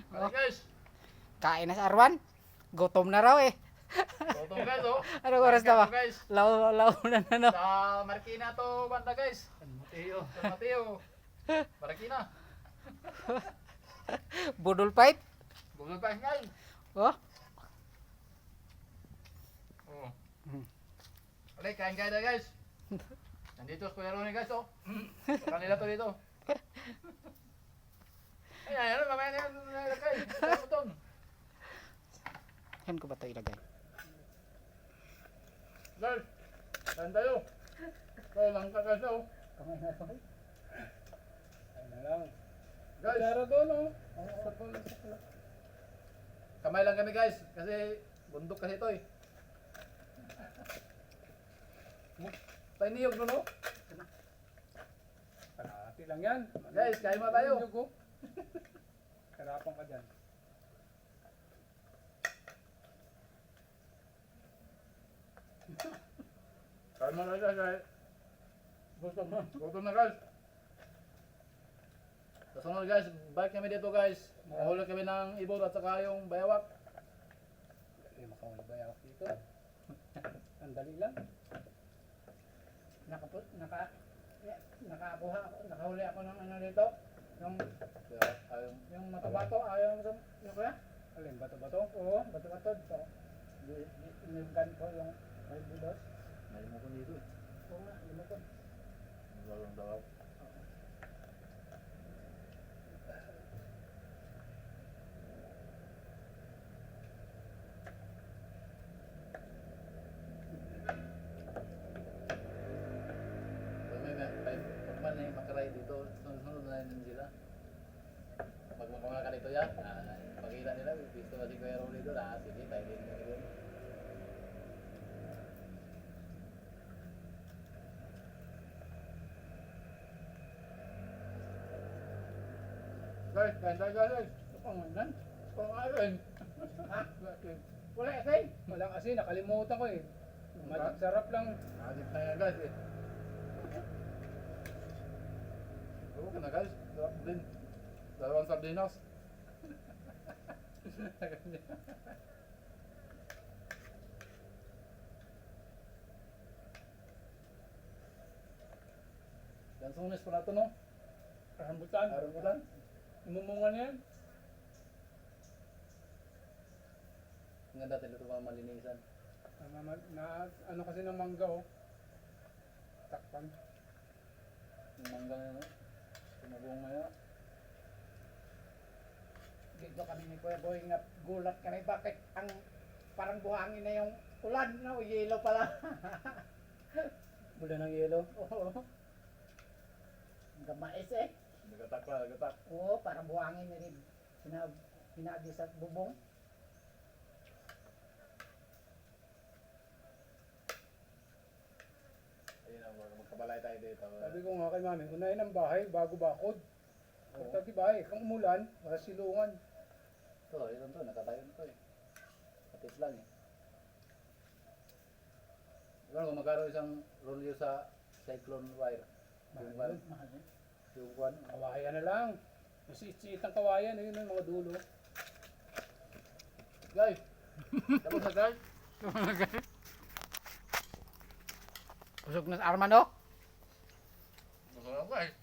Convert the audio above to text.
Kaya guys. Kain na si Arwan. Gutom na raw eh. Gutom guys oh. Anong oras na ba? Guys. Law na no. Sa Marikina to banda guys. San Mateo. San Mateo. Marikina. Budol fight. Bumulong pa guys. Oh. Oh. Alay, kain kain na guys. Nandito si Kuya Ronnie guys oh. Kanila to dito. Ay, ano, mamaya na yan nalagay. Ano to? Saan ko ba ito ilagay? Guys, kain tayo. Kaya lang ka guys oh. Kamay na to. Ay na lang. Guys, Pero doon oh. kamay lang kami guys. Kasi bundok kasi ito eh. Tayo niyog no no? Kalahati lang yan. Guys, kain mo tayo. Harapan ka dyan. Kain mo na guys. Gutom na guys. Sa sunod guys, balik kami dito guys. Mahuli kami ng ibon at saka yung bayawak. Ay, makahuli ba ako dito? Ang dali lang. Nakakuha, nakahuli ako ng ano dito. Yung matabato, ayaw mo yung kuya? Alin, bato-bato? Oo, bato-bato. Inilgan ko yung may bulos. Nalimukon dito eh. Oo nga, limakon. Naglalong daw ako. Pagman na yung makaray dito, sunod na yun sila. Pag mga ka dito yan, pagkita nila, gusto ba si Kuya Rolly doon, sige, tayo din mo doon. Guys, kain tayo guys. Pangalan? Pangalan? Ha? Wala asin? Walang asin, nakalimutan ko eh. Sarap lang. Adip na yan guys eh. Oo ka na guys, sarap din. Dalawang sardinas. Gansunis pala ito no? Rambutan. Rambutan. Imumunga na yan. Ang ganda ito mga malinisan. Ano kasi ng mangga oh. Takpan. Yung mangga na no? Tumabong na yan. Dito kami ni Kuya Boy nga gulat kami bakit ang parang buhangin na yung ulan, no? Yelo pala. Bula ng yelo. Oo. Ang gamais eh. Nagatak pa, nagatak. Oo, parang buhangin na rin. Hinadi sa bubong. Ayun na, magkabalay tayo dito. Sabi ko nga kay mami, unahin ang bahay bago bakod. Pagkati bahay, kung umulan, wala silungan. Ito, yun to, nakatayo na to eh. Patis lang eh. Diba kung magkaroon isang rolyo sa cyclone wire? Yung Mahal one, Mahal eh. yung one. Kawayan na lang. Masiit-siit ang kawayan, ayun yung mga dulo. Guys! Tapos na guys! Busog na si Arman oh. Busog na guys!